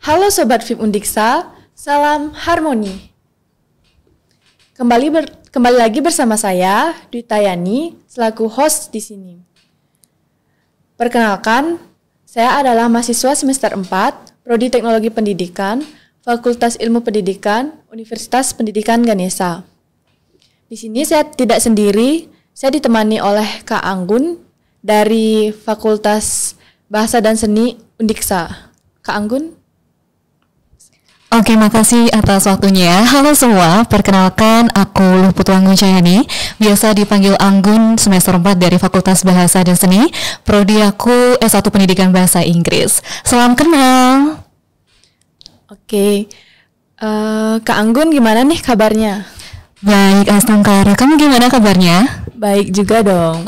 Halo Sobat FIP Undiksa, salam harmoni. Kembali lagi bersama saya, Dwi Tayani, selaku host di sini. Perkenalkan, saya adalah mahasiswa semester 4, Prodi Teknologi Pendidikan, Fakultas Ilmu Pendidikan, Universitas Pendidikan Ganesha. Di sini saya tidak sendiri, saya ditemani oleh Kak Anggun dari Fakultas Bahasa dan Seni Undiksa. Kak Anggun? Oke, makasih atas waktunya. Halo semua, perkenalkan aku Luput Anggun Cahyani, biasa dipanggil Anggun, semester 4 dari Fakultas Bahasa dan Seni, prodi aku S1 Pendidikan Bahasa Inggris. Salam kenal. Oke, Kak Anggun gimana nih kabarnya? Baik, Astangkara, kamu gimana kabarnya? Baik juga dong.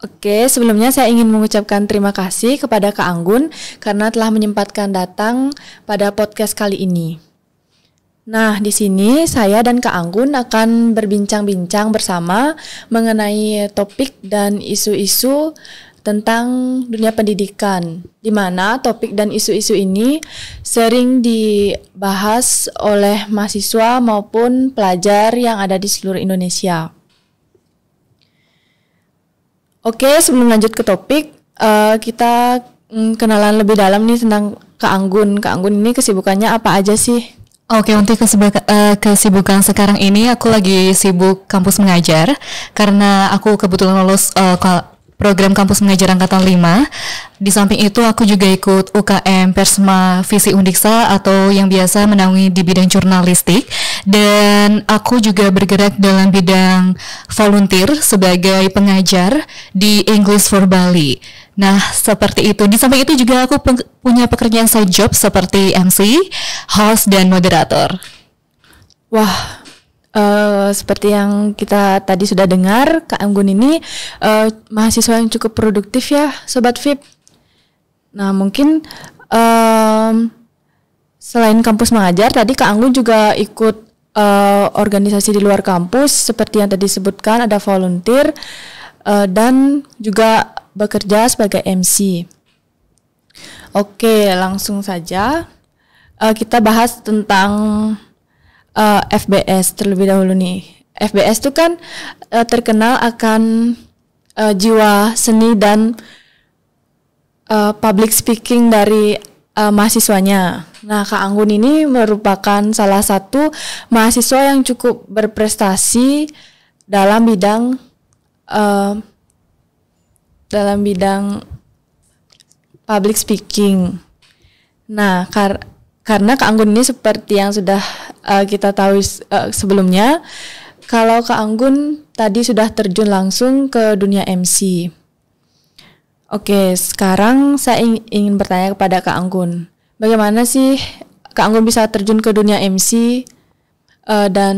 Oke, sebelumnya saya ingin mengucapkan terima kasih kepada Kak Anggun karena telah menyempatkan datang pada podcast kali ini. Nah, di sini saya dan Kak Anggun akan berbincang-bincang bersama mengenai topik dan isu-isu tentang dunia pendidikan, di mana topik dan isu-isu ini sering dibahas oleh mahasiswa maupun pelajar yang ada di seluruh Indonesia. Oke, sebelum lanjut ke topik, kita kenalan lebih dalam nih tentang Kak Anggun. Kak Anggun ini kesibukannya apa aja sih? Oke, untuk kesibukan sekarang ini aku lagi sibuk kampus mengajar karena aku kebetulan lulus program kampus mengajar angkatan 5. Di samping itu aku juga ikut UKM Persma Visi Undiksa atau yang biasa menaungi di bidang jurnalistik, dan aku juga bergerak dalam bidang volunteer sebagai pengajar di English for Bali. Nah, seperti itu. Di samping itu juga aku punya pekerjaan side job seperti MC, host, dan moderator. Wah, seperti yang kita tadi sudah dengar, Kak Anggun ini mahasiswa yang cukup produktif ya, Sobat FIP. Nah, mungkin selain kampus mengajar, tadi Kak Anggun juga ikut organisasi di luar kampus, seperti yang tadi disebutkan, ada volunteer dan juga bekerja sebagai MC. Oke, langsung saja kita bahas tentang FBS terlebih dahulu nih. FBS itu kan terkenal akan jiwa seni dan public speaking dari mahasiswanya. Nah, Kak Anggun ini merupakan salah satu mahasiswa yang cukup berprestasi dalam bidang public speaking. Nah, karena Kak Anggun ini seperti yang sudah kita tahu sebelumnya, kalau Kak Anggun tadi sudah terjun langsung ke dunia MC. Oke, sekarang saya ingin bertanya kepada Kak Anggun, bagaimana sih Kak Anggun bisa terjun ke dunia MC dan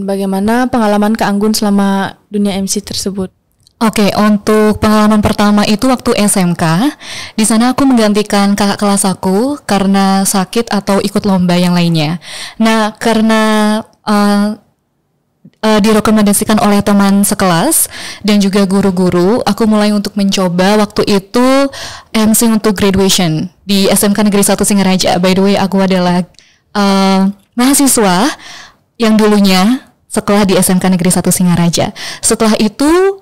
bagaimana pengalaman Kak Anggun selama dunia MC tersebut? Oke, untuk pengalaman pertama itu waktu SMK. Di sana aku menggantikan kakak kelas aku karena sakit atau ikut lomba yang lainnya. Nah, karena direkomendasikan oleh teman sekelas dan juga guru-guru, aku mulai untuk mencoba waktu itu MC untuk graduation di SMK Negeri 1 Singaraja. By the way, aku adalah mahasiswa yang dulunya sekolah di SMK Negeri 1 Singaraja. Setelah itu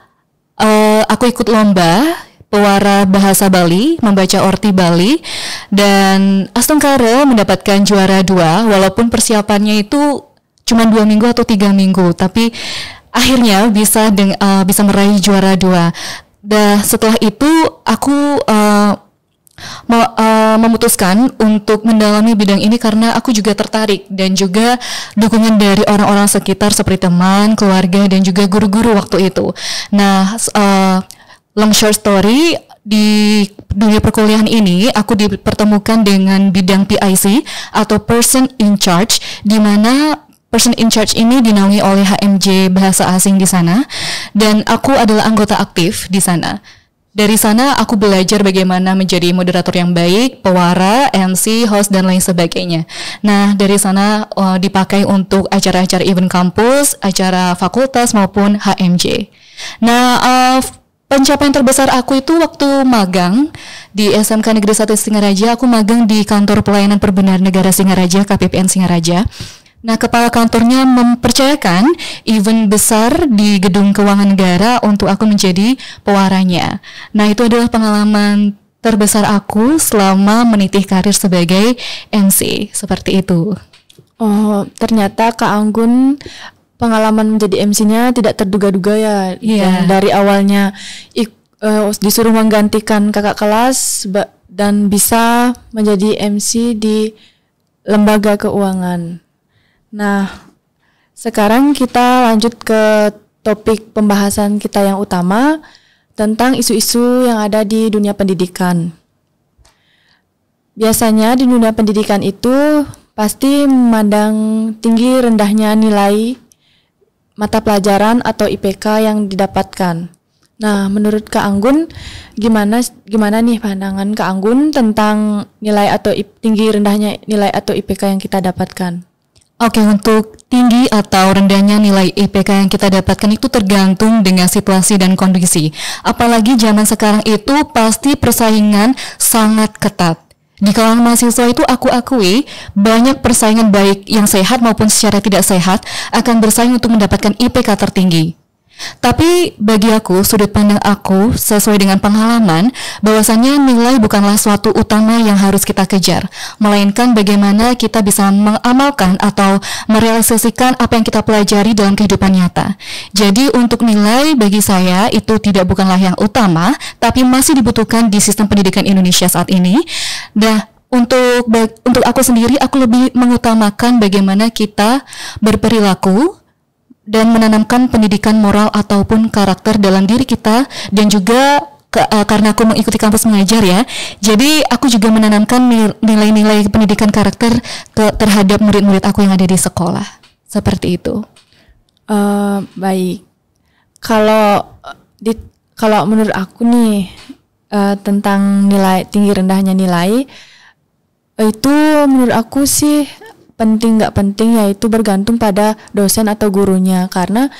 aku ikut lomba Pewara Bahasa Bali, membaca Orti Bali, dan Astangkara mendapatkan juara 2, walaupun persiapannya itu cuma 2 minggu atau 3 minggu, tapi akhirnya bisa meraih juara 2. Dan setelah itu aku memutuskan untuk mendalami bidang ini karena aku juga tertarik dan juga dukungan dari orang-orang sekitar seperti teman, keluarga, dan juga guru-guru waktu itu. Nah, long short story, di dunia perkuliahan ini aku dipertemukan dengan bidang PIC atau Person in Charge, di mana Person in Charge ini dinaungi oleh HMJ Bahasa Asing di sana, dan aku adalah anggota aktif di sana. Dari sana aku belajar bagaimana menjadi moderator yang baik, pewara, MC, host, dan lain sebagainya. Nah, dari sana dipakai untuk acara-acara event kampus, acara fakultas maupun HMJ. Nah, pencapaian terbesar aku itu waktu magang di SMK Negeri 1 Singaraja. Aku magang di Kantor Pelayanan Perbendaharaan Negara Singaraja, KPPN Singaraja. Nah, kepala kantornya mempercayakan event besar di Gedung Keuangan Negara untuk aku menjadi pewaranya. Nah, itu adalah pengalaman terbesar aku selama meniti karir sebagai MC, seperti itu. Oh, ternyata Kak Anggun pengalaman menjadi MC-nya tidak terduga-duga ya. Iya. Dari awalnya disuruh menggantikan kakak kelas dan bisa menjadi MC di lembaga keuangan. Nah, sekarang kita lanjut ke topik pembahasan kita yang utama tentang isu-isu yang ada di dunia pendidikan. Biasanya di dunia pendidikan itu pasti memandang tinggi rendahnya nilai mata pelajaran atau IPK yang didapatkan. Nah, menurut Kak Anggun, gimana nih pandangan Kak Anggun tentang nilai atau tinggi rendahnya nilai atau IPK yang kita dapatkan? Oke, untuk tinggi atau rendahnya nilai IPK yang kita dapatkan itu tergantung dengan situasi dan kondisi. Apalagi zaman sekarang itu pasti persaingan sangat ketat. Di kalangan mahasiswa itu aku akui banyak persaingan baik yang sehat maupun secara tidak sehat akan bersaing untuk mendapatkan IPK tertinggi. Tapi bagi aku, sudut pandang aku sesuai dengan pengalaman bahwasannya nilai bukanlah suatu utama yang harus kita kejar, melainkan bagaimana kita bisa mengamalkan atau merealisasikan apa yang kita pelajari dalam kehidupan nyata. Jadi untuk nilai bagi saya itu bukanlah yang utama, tapi masih dibutuhkan di sistem pendidikan Indonesia saat ini. Nah, untuk aku sendiri, aku lebih mengutamakan bagaimana kita berperilaku dan menanamkan pendidikan moral ataupun karakter dalam diri kita, dan juga karena aku mengikuti kampus mengajar ya, jadi aku juga menanamkan nilai-nilai pendidikan karakter terhadap murid-murid aku yang ada di sekolah, seperti itu. Baik, kalau menurut aku nih tentang nilai tinggi rendahnya nilai itu menurut aku sih penting nggak penting, yaitu bergantung pada dosen atau gurunya, karena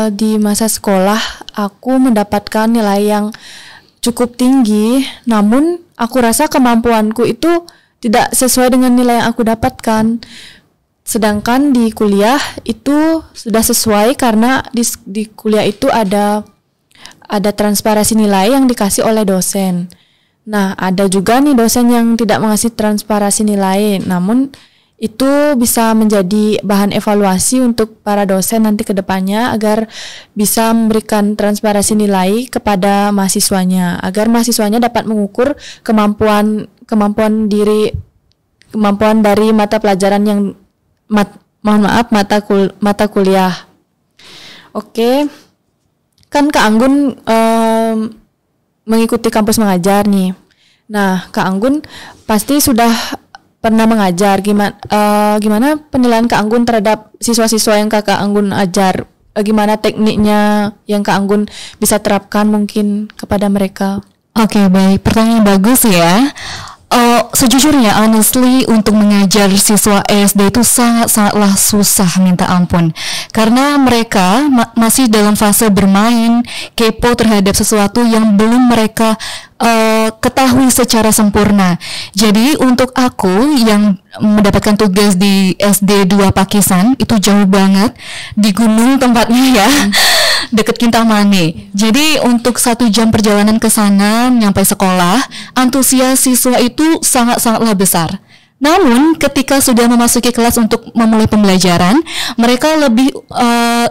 di masa sekolah aku mendapatkan nilai yang cukup tinggi, namun aku rasa kemampuanku itu tidak sesuai dengan nilai yang aku dapatkan. Sedangkan di kuliah itu sudah sesuai, karena di kuliah itu ada transparansi nilai yang dikasih oleh dosen. Nah, ada juga nih dosen yang tidak mengasih transparansi nilai, namun itu bisa menjadi bahan evaluasi untuk para dosen nanti ke depannya agar bisa memberikan transparansi nilai kepada mahasiswanya, agar mahasiswanya dapat mengukur kemampuan dari mata pelajaran yang mata kuliah. Oke. Kan Kak Anggun mengikuti kampus mengajar nih. Nah, Kak Anggun pasti sudah pernah mengajar. Gimana penilaian Kak Anggun terhadap siswa-siswa yang Kak Anggun ajar? Gimana tekniknya yang Kak Anggun bisa terapkan mungkin kepada mereka? Oke, baik. Pertanyaan bagus ya. Sejujurnya, honestly, untuk mengajar siswa SD itu sangat-sangatlah susah minta ampun. Karena mereka masih dalam fase bermain, kepo terhadap sesuatu yang belum mereka ketahui secara sempurna. Jadi untuk aku yang mendapatkan tugas di SD 2 Pakisan, itu jauh banget, di gunung tempatnya ya, deket Kintamani. Jadi untuk 1 jam perjalanan ke sana nyampe sekolah, antusias siswa itu sangat-sangatlah besar. Namun ketika sudah memasuki kelas untuk memulai pembelajaran, mereka lebih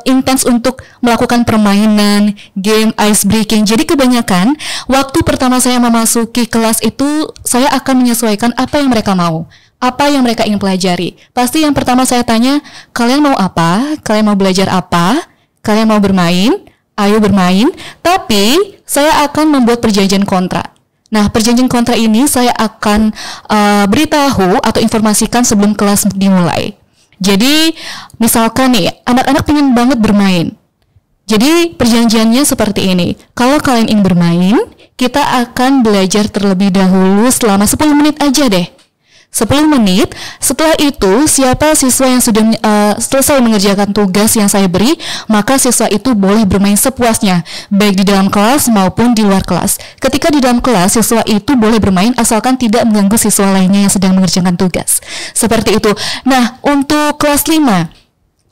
intens untuk melakukan permainan, game, ice breaking. Jadi kebanyakan waktu pertama saya memasuki kelas itu saya akan menyesuaikan apa yang mereka mau, apa yang mereka ingin pelajari. Pasti yang pertama saya tanya, kalian mau apa? Kalian mau belajar apa? Kalian mau bermain? Ayo bermain. Tapi saya akan membuat perjanjian kontrak. Nah, perjanjian kontrak ini saya akan beritahu atau informasikan sebelum kelas dimulai. Jadi, misalkan nih, anak-anak pengen banget bermain. Jadi, perjanjiannya seperti ini. Kalau kalian ingin bermain, kita akan belajar terlebih dahulu selama 10 menit aja deh. 10 menit. Setelah itu, siapa siswa yang sudah selesai mengerjakan tugas yang saya beri, maka siswa itu boleh bermain sepuasnya, baik di dalam kelas maupun di luar kelas. Ketika di dalam kelas, siswa itu boleh bermain asalkan tidak mengganggu siswa lainnya yang sedang mengerjakan tugas. Seperti itu. Nah, untuk kelas 5.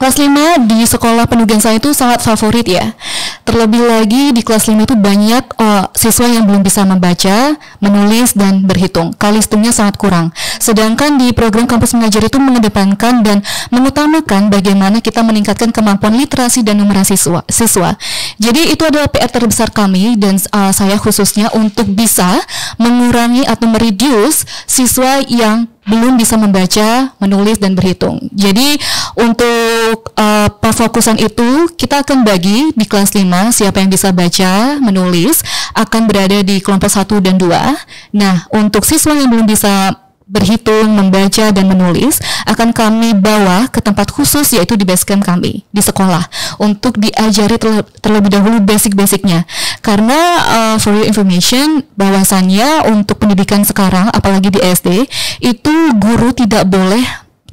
Kelas 5 di sekolah penugas saya itu sangat favorit ya. Terlebih lagi di kelas 5 itu banyak siswa yang belum bisa membaca, menulis, dan berhitung. Kalistungnya sangat kurang. Sedangkan di program kampus mengajar itu mengedepankan dan mengutamakan bagaimana kita meningkatkan kemampuan literasi dan numerasi siswa. Jadi itu adalah PR terbesar kami dan saya khususnya untuk bisa mengurangi atau mereduce siswa yang belum bisa membaca, menulis, dan berhitung. Jadi untuk pemfokusan itu kita akan bagi di kelas 5 siapa yang bisa baca, menulis akan berada di kelompok 1 dan 2. Nah, untuk siswa yang belum bisa berhitung, membaca, dan menulis akan kami bawa ke tempat khusus yaitu di basecamp kami di sekolah untuk diajari terlebih dahulu basic-basicnya. Karena for your information bahwasannya untuk pendidikan sekarang apalagi di SD itu guru tidak boleh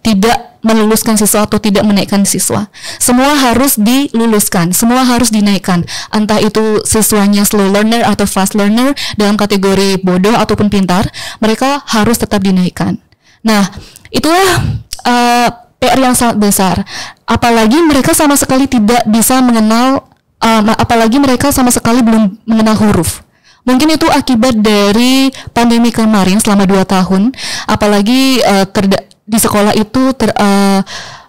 tidak meluluskan siswa atau tidak menaikkan siswa. Semua harus diluluskan, semua harus dinaikkan. Entah itu siswanya slow learner atau fast learner dalam kategori bodoh ataupun pintar, mereka harus tetap dinaikkan. Nah, itulah PR yang sangat besar. Apalagi mereka sama sekali tidak bisa mengenal, apalagi mereka sama sekali belum mengenal huruf. Mungkin itu akibat dari pandemi kemarin selama 2 tahun, apalagi di sekolah itu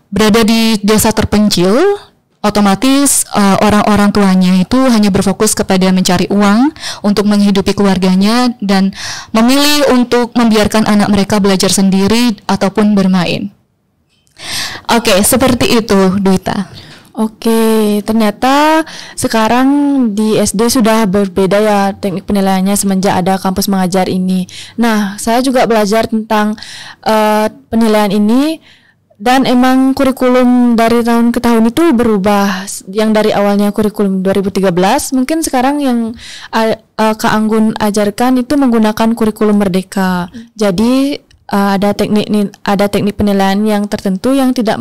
berada di desa terpencil, otomatis orang-orang tuanya itu hanya berfokus kepada mencari uang untuk menghidupi keluarganya dan memilih untuk membiarkan anak mereka belajar sendiri ataupun bermain. Oke, seperti itu, Duita. Oke, ternyata sekarang di SD sudah berbeda ya teknik penilaiannya semenjak ada kampus mengajar ini. Nah, saya juga belajar tentang penilaian ini dan emang kurikulum dari tahun ke tahun itu berubah. Yang dari awalnya kurikulum 2013, mungkin sekarang yang Kak Anggun ajarkan itu menggunakan kurikulum Merdeka. Jadi ada teknik penilaian yang tertentu yang tidak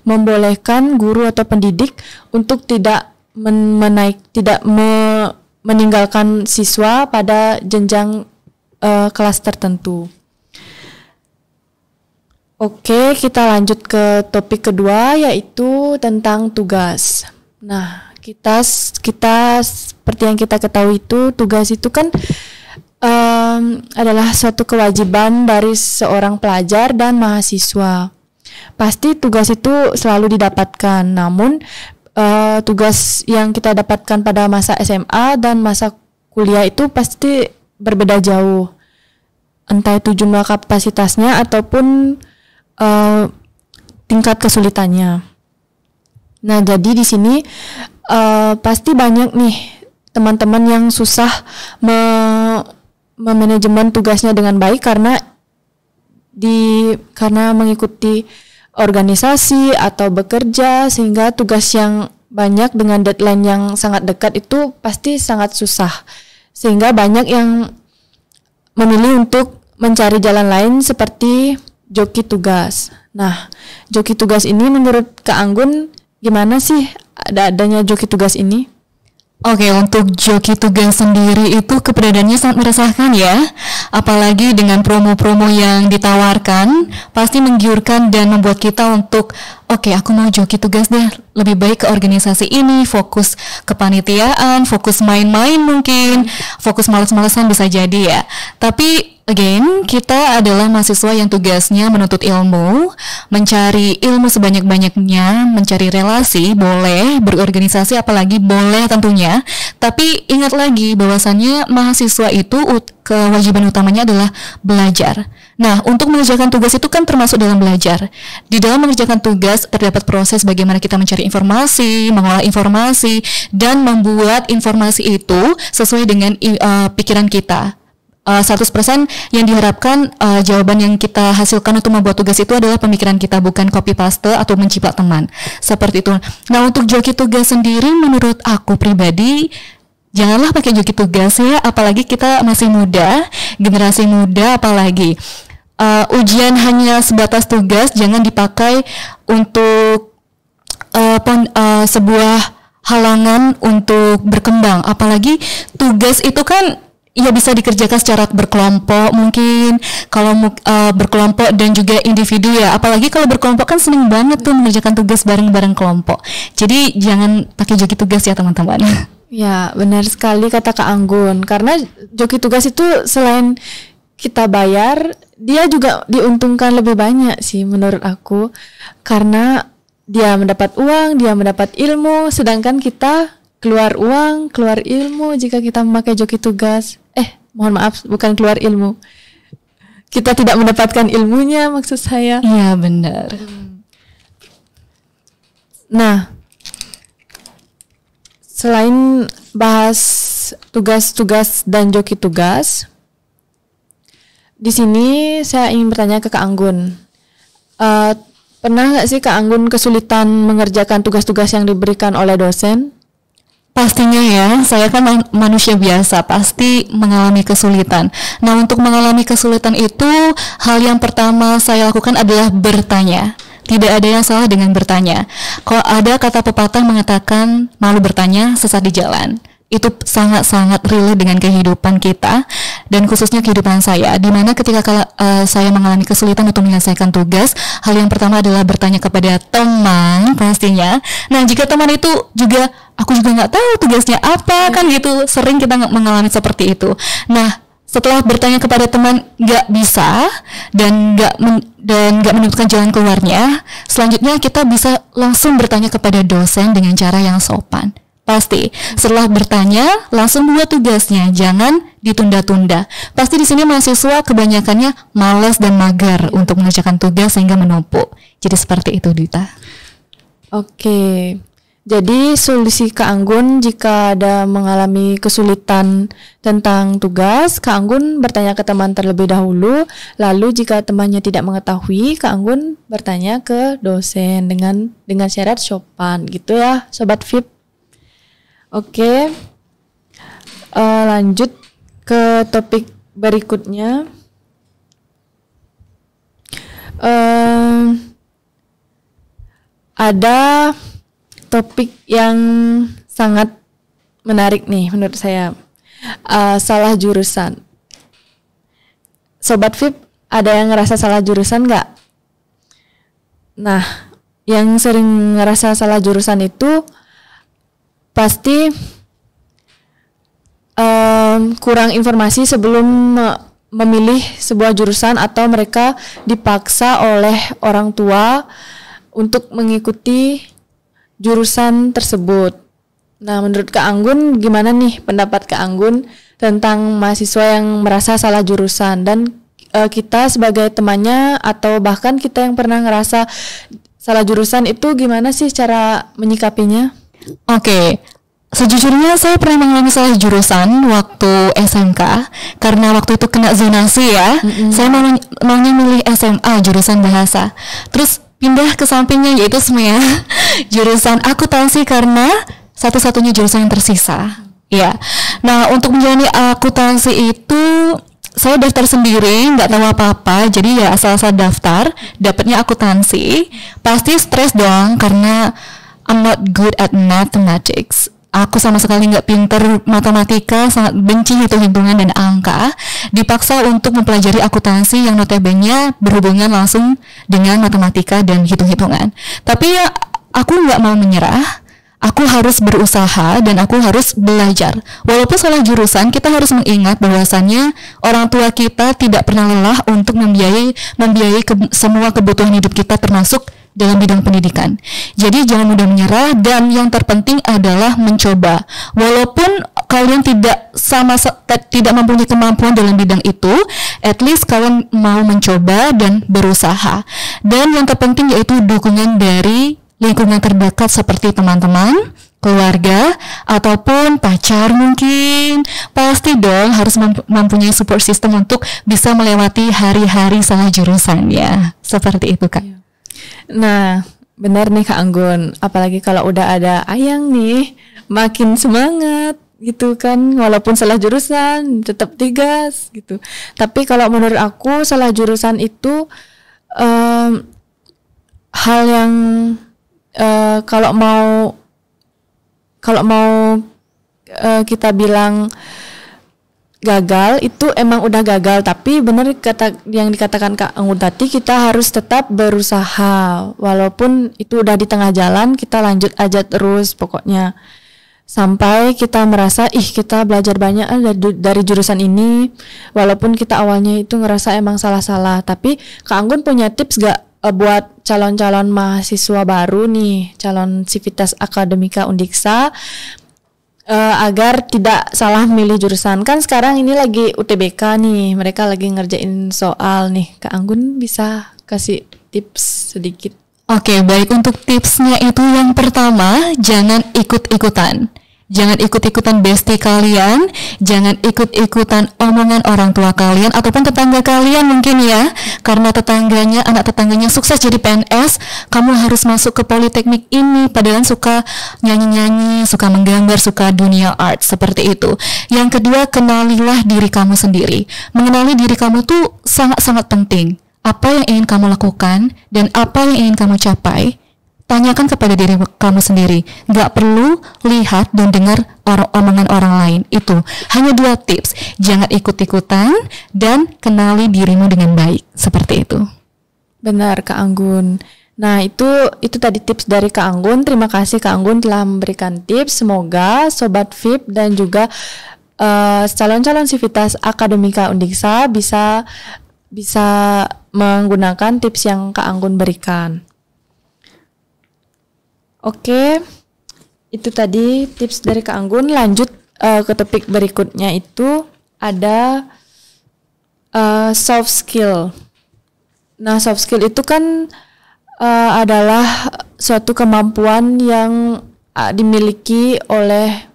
membolehkan guru atau pendidik untuk tidak meninggalkan siswa pada jenjang kelas tertentu. Oke, kita lanjut ke topik kedua yaitu tentang tugas. Nah, kita seperti yang kita ketahui itu tugas itu kan adalah suatu kewajiban dari seorang pelajar dan mahasiswa. Pasti tugas itu selalu didapatkan, namun tugas yang kita dapatkan pada masa SMA dan masa kuliah itu pasti berbeda jauh. Entah itu jumlah kapasitasnya ataupun tingkat kesulitannya. Nah, jadi di sini pasti banyak nih teman-teman yang susah memanajemen tugasnya dengan baik karena mengikuti organisasi atau bekerja sehingga tugas yang banyak dengan deadline yang sangat dekat itu pasti sangat susah sehingga banyak yang memilih untuk mencari jalan lain seperti joki tugas. Nah, joki tugas ini menurut Kak Anggun gimana sih adanya joki tugas ini? Oke, untuk joki tugas sendiri itu keberadaannya sangat meresahkan ya. Apalagi dengan promo-promo yang ditawarkan, pasti menggiurkan dan membuat kita untuk oke, aku mau joki tugas deh. Lebih baik ke organisasi ini, fokus kepanitiaan, fokus main-main mungkin, fokus males-malesan bisa jadi ya. Tapi again, kita adalah mahasiswa yang tugasnya menuntut ilmu, mencari ilmu sebanyak-banyaknya, mencari relasi, boleh, berorganisasi apalagi boleh tentunya. Tapi ingat lagi bahwasannya mahasiswa itu kewajiban utamanya adalah belajar. Nah, untuk mengerjakan tugas itu kan termasuk dalam belajar. Di dalam mengerjakan tugas terdapat proses bagaimana kita mencari informasi, mengolah informasi, dan membuat informasi itu sesuai dengan pikiran kita. 100% yang diharapkan jawaban yang kita hasilkan untuk membuat tugas itu adalah pemikiran kita, bukan copy paste atau menciplak teman. Seperti itu. Nah, untuk joki tugas sendiri menurut aku pribadi janganlah pakai joki tugas ya, apalagi kita masih muda, generasi muda apalagi. ujian hanya sebatas tugas, jangan dipakai untuk sebuah halangan untuk berkembang. Apalagi tugas itu kan ya bisa dikerjakan secara berkelompok, mungkin kalau berkelompok dan juga individu ya. Apalagi kalau berkelompok kan seneng banget tuh mengerjakan tugas bareng-bareng kelompok. Jadi jangan pakai joki tugas ya teman-teman. Ya, benar sekali kata Kak Anggun. Karena joki tugas itu selain kita bayar, dia juga diuntungkan lebih banyak sih menurut aku. Karena dia mendapat uang, dia mendapat ilmu, sedangkan kita keluar uang, keluar ilmu jika kita memakai joki tugas. Mohon maaf, bukan keluar ilmu. Kita tidak mendapatkan ilmunya, maksud saya. Iya, benar. Nah, selain bahas tugas-tugas dan joki tugas, di sini saya ingin bertanya ke Kak Anggun. Pernah nggak sih Kak Anggun kesulitan mengerjakan tugas-tugas yang diberikan oleh dosen? Pastinya ya, saya kan manusia biasa, pasti mengalami kesulitan. Nah, untuk mengalami kesulitan itu, hal yang pertama saya lakukan adalah bertanya. Tidak ada yang salah dengan bertanya. Kalau ada kata pepatah mengatakan malu bertanya, sesat di jalan. Itu sangat-sangat relate dengan kehidupan kita dan khususnya kehidupan saya, di mana ketika saya mengalami kesulitan untuk menyelesaikan tugas, hal yang pertama adalah bertanya kepada teman pastinya. Nah, jika teman itu juga aku juga nggak tahu tugasnya apa, kan gitu, sering kita mengalami seperti itu. Nah, setelah bertanya kepada teman nggak bisa dan nggak menemukan jalan keluarnya, selanjutnya kita bisa langsung bertanya kepada dosen dengan cara yang sopan. Pasti setelah bertanya langsung buat tugasnya, jangan ditunda-tunda. Pasti di sini mahasiswa kebanyakannya malas dan mager untuk mengerjakan tugas sehingga menumpuk. Jadi seperti itu, Dita. Oke. Jadi solusi Kak Anggun jika ada mengalami kesulitan tentang tugas, Kak Anggun bertanya ke teman terlebih dahulu. Lalu jika temannya tidak mengetahui, Kak Anggun bertanya ke dosen dengan syarat sopan, gitu ya, Sobat VIP. Oke, lanjut ke topik berikutnya. Ada topik yang sangat menarik nih menurut saya, salah jurusan. Sobat VIP, ada yang ngerasa salah jurusan nggak? Nah, yang sering ngerasa salah jurusan itu pasti kurang informasi sebelum memilih sebuah jurusan, atau mereka dipaksa oleh orang tua untuk mengikuti jurusan tersebut. Nah, menurut Kak Anggun gimana nih pendapat Kak Anggun tentang mahasiswa yang merasa salah jurusan, dan kita sebagai temannya atau bahkan kita yang pernah ngerasa salah jurusan itu gimana sih cara menyikapinya? Oke, sejujurnya saya pernah mengalami salah jurusan waktu SMK karena waktu itu kena zonasi ya. Saya maunya milih SMA jurusan bahasa, terus pindah ke sampingnya yaitu SMEA jurusan akuntansi karena satu-satunya jurusan yang tersisa. Ya, nah untuk menjalani akuntansi itu saya daftar sendiri, nggak tahu apa-apa, jadi ya asal-asal daftar, dapatnya akuntansi. Pasti stres dong karena I'm not good at mathematics. Aku sama sekali nggak pinter matematika, sangat benci hitung-hitungan dan angka. Dipaksa untuk mempelajari akuntansi yang notabene berhubungan langsung dengan matematika dan hitung-hitungan. Tapi ya aku nggak mau menyerah. Aku harus berusaha dan aku harus belajar. Walaupun salah jurusan, kita harus mengingat bahwasannya orang tua kita tidak pernah lelah untuk membiayai semua kebutuhan hidup kita, termasuk dalam bidang pendidikan. Jadi jangan mudah menyerah, dan yang terpenting adalah mencoba. Walaupun kalian tidak mempunyai kemampuan dalam bidang itu, at least kalian mau mencoba dan berusaha. Dan yang terpenting yaitu dukungan dari lingkungan terdekat seperti teman-teman, keluarga, ataupun pacar mungkin. Pasti dong harus mempunyai support system untuk bisa melewati hari-hari salah jurusannya. Seperti itu, Kak. Nah, benar nih Kak Anggun. Apalagi kalau udah ada Ayang nih, makin semangat. gitu kan, walaupun salah jurusan tetap digas gitu. Tapi kalau menurut aku salah jurusan itu hal yang kalau mau kita bilang gagal itu emang udah gagal, tapi benar kata yang dikatakan Kak Anggun tadi, kita harus tetap berusaha walaupun itu udah di tengah jalan, kita lanjut aja terus pokoknya sampai kita merasa kita belajar banyak dari jurusan ini, walaupun kita awalnya itu ngerasa emang salah-salah. Tapi Kak Anggun punya tips gak buat calon-calon mahasiswa baru nih, calon Civitas Akademika Undiksa, agar tidak salah milih jurusan? Kan sekarang ini lagi UTBK nih, mereka lagi ngerjain soal nih. Kak Anggun bisa kasih tips sedikit? Oke, baik. Untuk tipsnya itu yang pertama, jangan ikut-ikutan. Jangan ikut-ikutan bestie kalian, jangan ikut-ikutan omongan orang tua kalian ataupun tetangga kalian mungkin ya. Karena anak tetangganya sukses jadi PNS, kamu harus masuk ke politeknik ini, padahal suka nyanyi-nyanyi, suka menggambar, suka dunia art, seperti itu. Yang kedua, kenalilah diri kamu sendiri. Mengenali diri kamu tuh sangat-sangat penting. Apa yang ingin kamu lakukan dan apa yang ingin kamu capai, tanyakan kepada diri kamu sendiri. Gak perlu lihat dan dengar omongan orang lain. Itu hanya 2 tips. Jangan ikut-ikutan dan kenali dirimu dengan baik. Seperti itu. Benar Kak Anggun. Nah itu tadi tips dari Kak Anggun. Terima kasih Kak Anggun telah memberikan tips. Semoga Sobat VIP dan juga calon-calon Civitas Akademika Undiksa bisa menggunakan tips yang Kak Anggun berikan. Oke, itu tadi tips dari Kak Anggun. Lanjut ke topik berikutnya, itu ada soft skill. Nah, soft skill itu kan adalah suatu kemampuan yang dimiliki oleh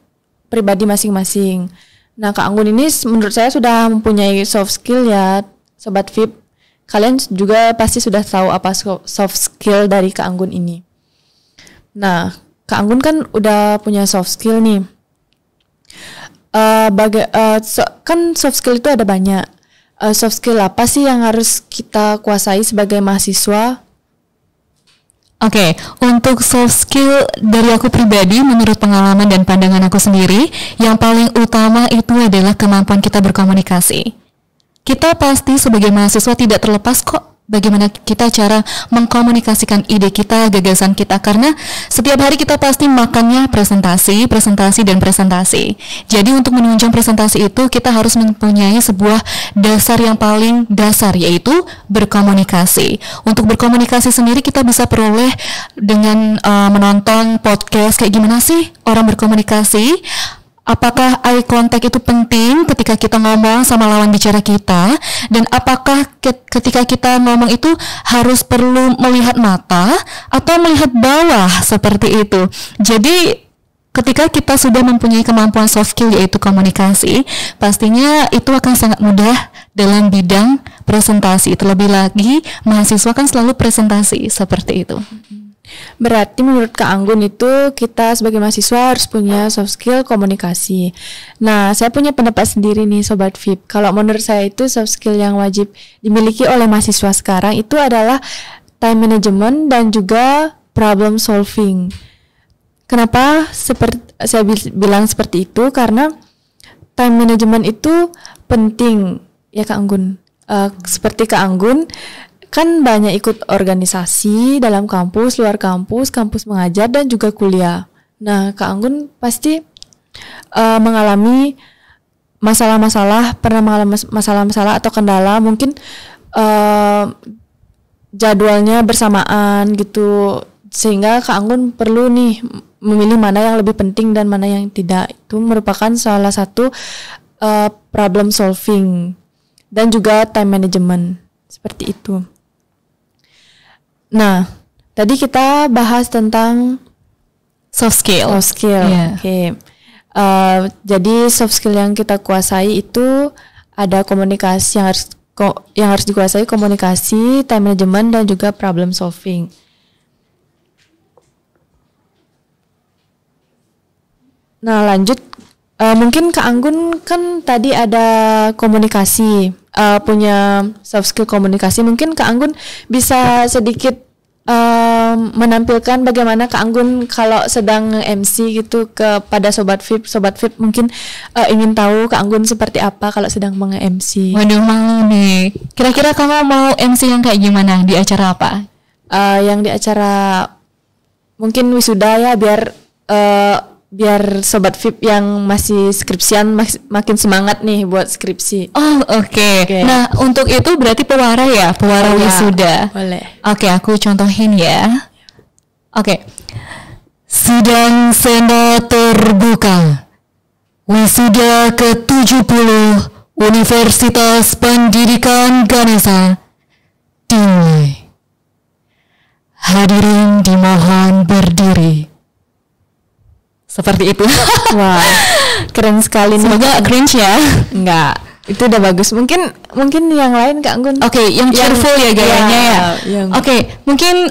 pribadi masing-masing. Nah, Kak Anggun ini menurut saya sudah mempunyai soft skill ya, Sobat VIP. Kalian juga pasti sudah tahu apa soft skill dari Kak Anggun ini. Nah, Kak Anggun kan udah punya soft skill nih. Kan soft skill itu ada banyak. Soft skill apa sih yang harus kita kuasai sebagai mahasiswa? Oke, untuk soft skill dari aku pribadi, menurut pengalaman dan pandangan aku sendiri, yang paling utama itu adalah kemampuan kita berkomunikasi. Kita pasti sebagai mahasiswa tidak terlepas kok bagaimana kita cara mengkomunikasikan ide kita, gagasan kita, karena setiap hari kita pasti makannya presentasi, dan presentasi. Jadi untuk menunjang presentasi itu kita harus mempunyai sebuah dasar yang paling dasar, yaitu berkomunikasi. Untuk berkomunikasi sendiri kita bisa peroleh dengan menonton podcast kayak gimana sih orang berkomunikasi. Apakah eye contact itu penting ketika kita ngomong sama lawan bicara kita, dan apakah ketika kita ngomong itu harus perlu melihat mata atau melihat bawah, seperti itu. Jadi ketika kita sudah mempunyai kemampuan soft skill yaitu komunikasi, pastinya itu akan sangat mudah dalam bidang presentasi. Terlebih lagi mahasiswa kan selalu presentasi, seperti itu. Berarti menurut Kak Anggun itu kita sebagai mahasiswa harus punya soft skill komunikasi. Nah, saya punya pendapat sendiri nih Sobat VIP. Kalau menurut saya itu soft skill yang wajib dimiliki oleh mahasiswa sekarang itu adalah time management dan juga problem solving. Kenapa saya bilang seperti itu? Karena time management itu penting ya Kak Anggun. Seperti Kak Anggun kan banyak ikut organisasi dalam kampus, luar kampus, kampus mengajar dan juga kuliah. Nah, Kak Anggun pasti mengalami pernah mengalami masalah-masalah atau kendala, mungkin jadwalnya bersamaan gitu, sehingga Kak Anggun perlu nih memilih mana yang lebih penting dan mana yang tidak. Itu merupakan salah satu problem solving dan juga time management, seperti itu. Nah, tadi kita bahas tentang soft skill. Yeah. Oke. Jadi soft skill yang kita kuasai itu ada komunikasi yang harus dikuasai, komunikasi, time management dan juga problem solving. Nah, lanjut Mungkin Kak Anggun kan tadi ada komunikasi, punya soft skill komunikasi. Mungkin Kak Anggun bisa sedikit menampilkan bagaimana Kak Anggun kalau sedang MC gitu kepada Sobat VIP. Sobat VIP mungkin ingin tahu Kak Anggun seperti apa kalau sedang menge-MC. Waduh, mau nih. Kira-kira kamu mau MC yang kayak gimana? Di acara apa? Yang di acara mungkin wisuda ya, biar Sobat VIP yang masih skripsian makin semangat nih buat skripsi. Oh, oke. Nah, untuk itu berarti pewara ya, pewara wisuda. Boleh. Oke, aku contohin ya. Oke. Sidang Senat terbuka. Wisuda ke-70 Universitas Pendidikan Ganesha dimulai. Hadirin dimohon berdiri. Seperti itu. Wah, keren sekali nih. Semoga cringe ya. Enggak, itu udah bagus. Mungkin yang lain Kak Anggun. Oke, yang cheerful ya gayanya ya. Oke, mungkin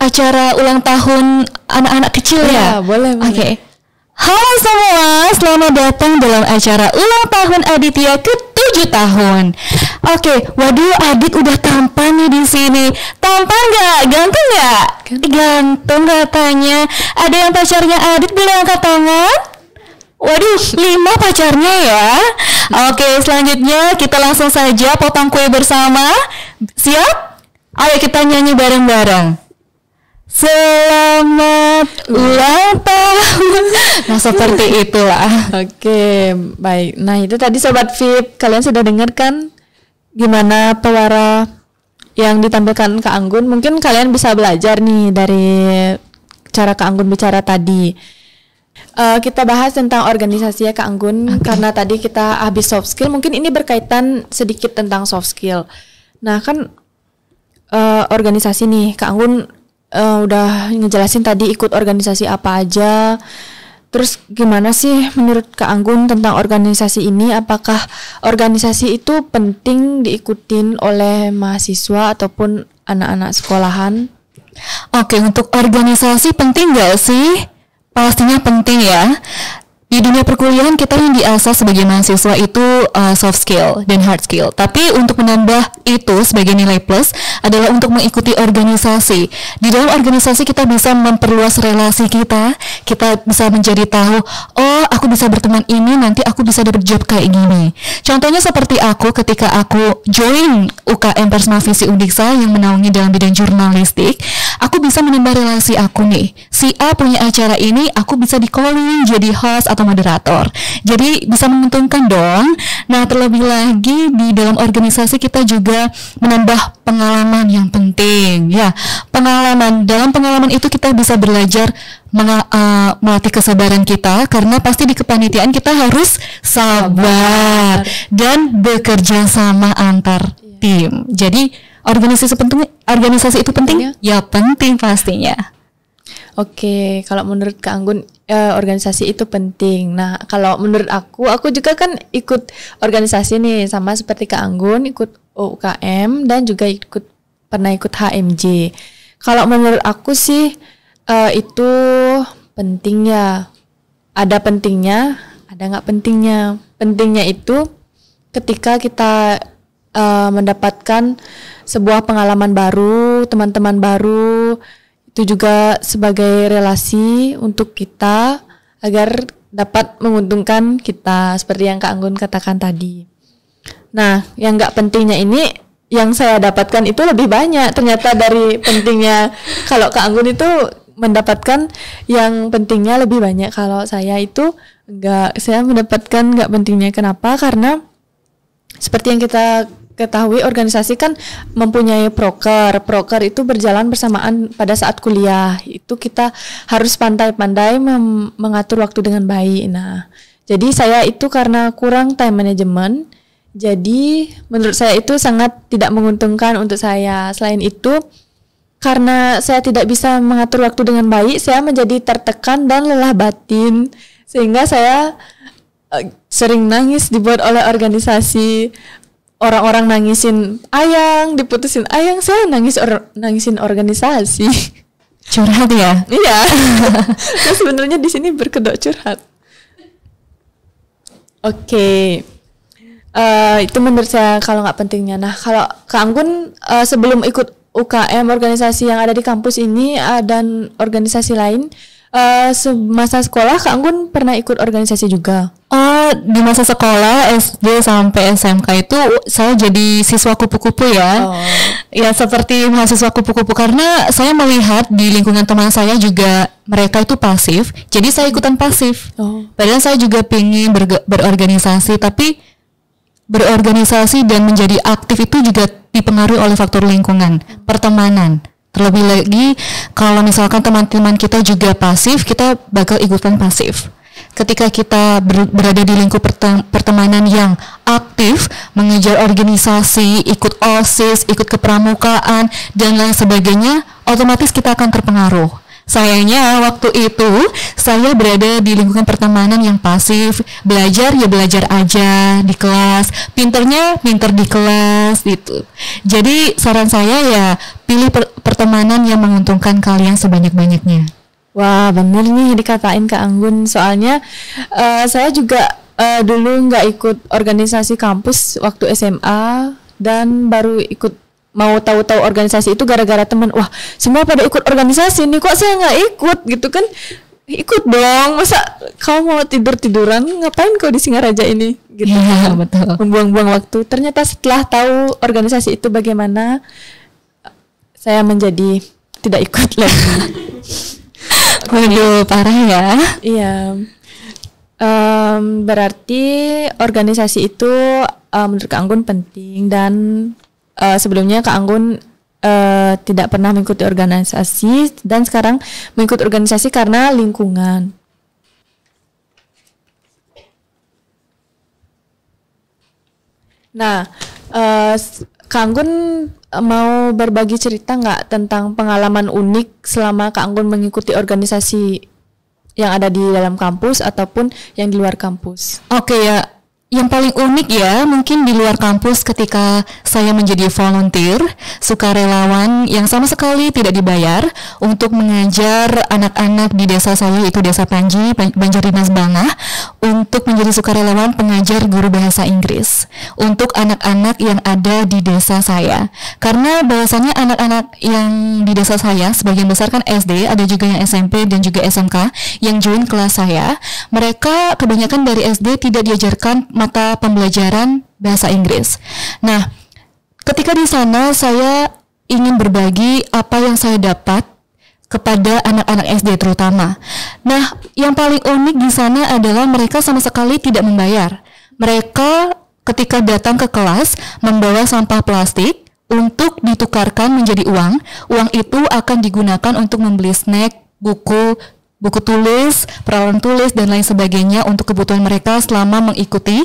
acara ulang tahun anak-anak kecil ya. Boleh. Oke. Halo semua, selamat datang dalam acara ulang tahun Aditya ke-7 tahun. Oke, waduh, Adit udah tampan nih di sini. Tampan nggak? Ganteng nggak? Ganteng katanya. Ada yang pacarnya Adit, boleh angkat tangan? Waduh, 5 pacarnya ya. Oke, selanjutnya kita langsung saja potong kue bersama. Siap? Ayo kita nyanyi bareng-bareng. Selamat ulang tahun. Nah, seperti itulah. Oke, baik. Nah, itu tadi Sobat VIP, kalian sudah dengar kan gimana pewara yang ditampilkan Kak Anggun. Mungkin kalian bisa belajar nih dari cara Kak Anggun bicara tadi. Kita bahas tentang organisasi ya Kak Anggun, karena tadi kita habis soft skill. Mungkin ini berkaitan sedikit tentang soft skill. Nah, kan organisasi nih Kak Anggun udah ngejelasin tadi ikut organisasi apa aja. Terus gimana sih menurut Kak Anggun tentang organisasi ini? Apakah organisasi itu penting diikutin oleh mahasiswa ataupun anak-anak sekolahan? Oke, untuk organisasi penting gak sih? Pastinya penting ya. Di dunia perkuliahan kita yang diasah sebagai mahasiswa itu soft skill dan hard skill. Tapi untuk menambah itu sebagai nilai plus adalah untuk mengikuti organisasi. Di dalam organisasi kita bisa memperluas relasi kita. Kita bisa menjadi tahu, oh aku bisa berteman ini, nanti aku bisa dapat job kayak gini. Contohnya seperti aku ketika aku join UKM Persma Visi Undiksa yang menaungi dalam bidang jurnalistik. Aku bisa menambah relasi aku nih. Si A punya acara ini, aku bisa di-calling jadi host atau moderator. Jadi bisa menguntungkan dong. Nah, terlebih lagi di dalam organisasi kita juga menambah pengalaman yang penting. Ya, pengalaman. Dalam pengalaman itu kita bisa belajar melatih kesabaran kita, karena pasti di kepanitiaan kita harus sabar dan bekerja sama antar tim. Jadi organisasi itu penting? Ya penting pastinya. Oke, kalau menurut Kak Anggun organisasi itu penting. Nah, kalau menurut aku juga kan ikut organisasi nih, sama seperti Kak Anggun, ikut UKM dan juga pernah ikut HMJ. Kalau menurut aku sih itu penting ya. Ada pentingnya, ada nggak pentingnya. Pentingnya itu ketika kita mendapatkan sebuah pengalaman baru, teman-teman baru, itu juga sebagai relasi untuk kita agar dapat menguntungkan kita, seperti yang Kak Anggun katakan tadi. Nah, yang nggak pentingnya ini yang saya dapatkan itu lebih banyak ternyata dari pentingnya. Kalau Kak Anggun itu mendapatkan yang pentingnya lebih banyak. Kalau saya itu saya mendapatkan nggak pentingnya. Kenapa? Karena seperti yang kita ketahui, organisasi kan mempunyai proker. Proker itu berjalan bersamaan pada saat kuliah. Itu kita harus pandai-pandai mengatur waktu dengan baik. Nah, jadi saya itu karena kurang time management, jadi menurut saya itu sangat tidak menguntungkan untuk saya. Selain itu, karena saya tidak bisa mengatur waktu dengan baik, saya menjadi tertekan dan lelah batin. Sehingga saya sering nangis dibuat oleh organisasi. Orang-orang nangisin Ayang, diputusin Ayang, saya nangisin organisasi. Curhat ya? Iya. Nah, sebenarnya di sini berkedok curhat. Oke. Itu menurut saya kalau nggak pentingnya. Nah, kalau Kak Anggun sebelum ikut UKM organisasi yang ada di kampus ini dan organisasi lain, semasa sekolah Kak Anggun pernah ikut organisasi juga? Di masa sekolah SD sampai SMK itu saya jadi siswa kupu-kupu ya. Ya seperti mahasiswa kupu-kupu karena saya melihat di lingkungan teman saya juga mereka itu pasif. Jadi saya ikutan pasif. Padahal saya juga pengen berorganisasi, tapi berorganisasi dan menjadi aktif itu juga dipengaruhi oleh faktor lingkungan, pertemanan. Terlebih lagi kalau misalkan teman-teman kita juga pasif, kita bakal ikutan pasif. Ketika kita berada di lingkup pertemanan yang aktif, mengejar organisasi, ikut OSIS, ikut kepramukaan, dan lain sebagainya, otomatis kita akan terpengaruh. Sayangnya waktu itu saya berada di lingkungan pertemanan yang pasif, belajar ya belajar aja di kelas, pinter di kelas gitu. Jadi saran saya ya pilih pertemanan yang menguntungkan kalian sebanyak-banyaknya. Wah, bener nih dikatain Kak Anggun. Soalnya saya juga dulu nggak ikut organisasi kampus waktu SMA dan baru ikut mau tahu-tahu organisasi itu gara-gara teman. Wah, semua pada ikut organisasi nih, kok saya nggak ikut gitu kan? Ikut dong, masa kau mau tidur-tiduran, ngapain kau di Singaraja ini? Gitu. Iya, betul. Membuang-buang waktu. Ternyata setelah tahu organisasi itu bagaimana, saya menjadi tidak ikut lagi. Waduh, parah ya. Iya. Berarti organisasi itu menurut Kak Anggun penting dan sebelumnya Kak Anggun tidak pernah mengikuti organisasi dan sekarang mengikuti organisasi karena lingkungan. Nah, Kak Anggun mau berbagi cerita nggak tentang pengalaman unik selama Kak Anggun mengikuti organisasi yang ada di dalam kampus ataupun yang di luar kampus? Oke ya. Yang paling unik ya mungkin di luar kampus ketika saya menjadi volunteer, sukarelawan yang sama sekali tidak dibayar untuk mengajar anak-anak di desa saya, yaitu Desa Panji, Banjardinas Bangah, untuk menjadi sukarelawan pengajar guru bahasa Inggris untuk anak-anak yang ada di desa saya. Karena bahwasannya anak-anak yang di desa saya sebagian besar kan SD, ada juga yang SMP dan juga SMK yang join kelas saya. Mereka kebanyakan dari SD tidak diajarkan mata pembelajaran bahasa Inggris. Nah, ketika di sana saya ingin berbagi apa yang saya dapat kepada anak-anak SD terutama. Nah, yang paling unik di sana adalah mereka sama sekali tidak membayar. Mereka ketika datang ke kelas membawa sampah plastik untuk ditukarkan menjadi uang. Uang itu akan digunakan untuk membeli snack, buku tulis, peralatan tulis, dan lain sebagainya untuk kebutuhan mereka selama mengikuti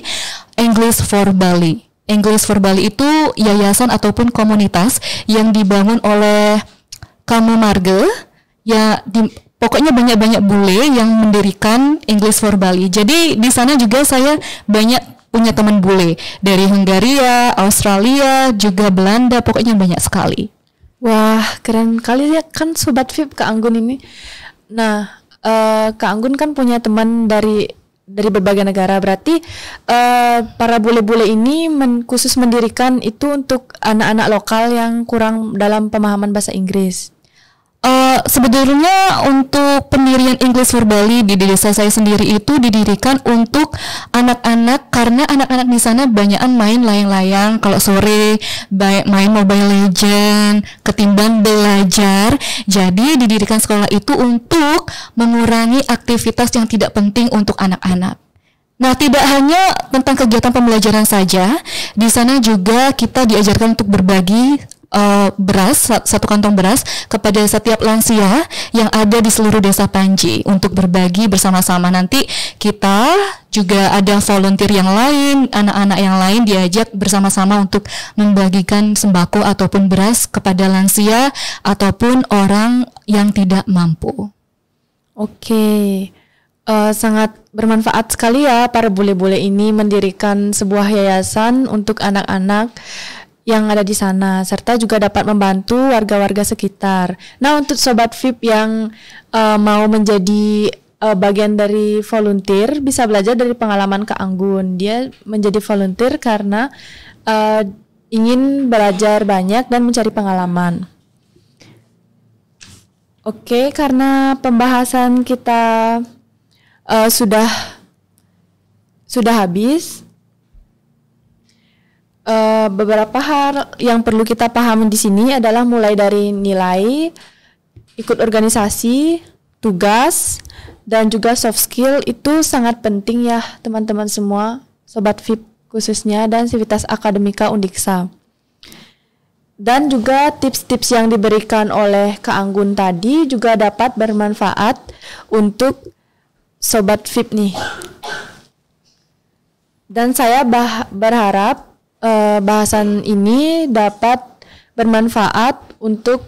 English for Bali. English for Bali itu yayasan ataupun komunitas yang dibangun oleh Kamu Marge, ya pokoknya banyak-banyak bule yang mendirikan English for Bali. Jadi di sana juga saya banyak punya teman bule dari Hungaria, Australia, juga Belanda, pokoknya banyak sekali. Wah, keren kali ya kan Sobat VIP Kak Anggun ini. Nah, Kak Anggun kan punya teman dari berbagai negara. Berarti para bule-bule ini khusus mendirikan itu untuk anak-anak lokal yang kurang dalam pemahaman bahasa Inggris. Sebetulnya untuk pendirian English for Bali di desa saya sendiri itu didirikan untuk anak-anak karena anak-anak di sana banyakan main layang-layang kalau sore, main Mobile Legend ketimbang belajar. Jadi didirikan sekolah itu untuk mengurangi aktivitas yang tidak penting untuk anak-anak. Nah, tidak hanya tentang kegiatan pembelajaran saja, di sana juga kita diajarkan untuk berbagi beras, satu kantong beras kepada setiap lansia yang ada di seluruh desa Panji untuk berbagi bersama-sama. Nanti kita juga ada volunteer yang lain, anak-anak yang lain diajak bersama-sama untuk membagikan sembako ataupun beras kepada lansia ataupun orang yang tidak mampu. Oke. Sangat bermanfaat sekali ya para bule-bule ini mendirikan sebuah yayasan untuk anak-anak yang ada di sana, serta juga dapat membantu warga-warga sekitar. Nah, untuk Sobat VIP yang mau menjadi bagian dari volunteer, bisa belajar dari pengalaman Kak Anggun. Dia menjadi volunteer karena ingin belajar banyak dan mencari pengalaman. Oke, karena pembahasan kita sudah habis. Beberapa hal yang perlu kita pahami di sini adalah mulai dari nilai, ikut organisasi, tugas, dan juga soft skill. Itu sangat penting ya teman-teman semua, Sobat VIP khususnya, dan Civitas Akademika Undiksa. Dan juga tips-tips yang diberikan oleh Kak Anggun tadi juga dapat bermanfaat untuk Sobat VIP nih. Dan saya berharap bahasan ini dapat bermanfaat untuk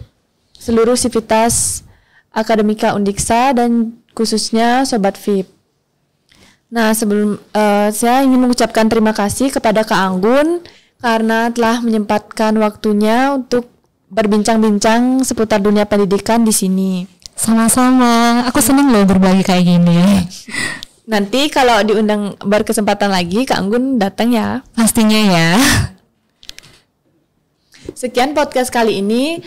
seluruh Civitas Akademika Undiksa dan khususnya Sobat VIP. Nah, sebelum saya ingin mengucapkan terima kasih kepada Kak Anggun karena telah menyempatkan waktunya untuk berbincang-bincang seputar dunia pendidikan di sini. Sama-sama, aku seneng loh berbagi kayak gini. Nanti kalau diundang berkesempatan lagi, Kak Anggun datang ya. Pastinya ya. Sekian podcast kali ini.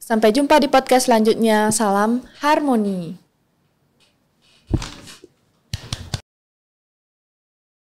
Sampai jumpa di podcast selanjutnya. Salam harmoni.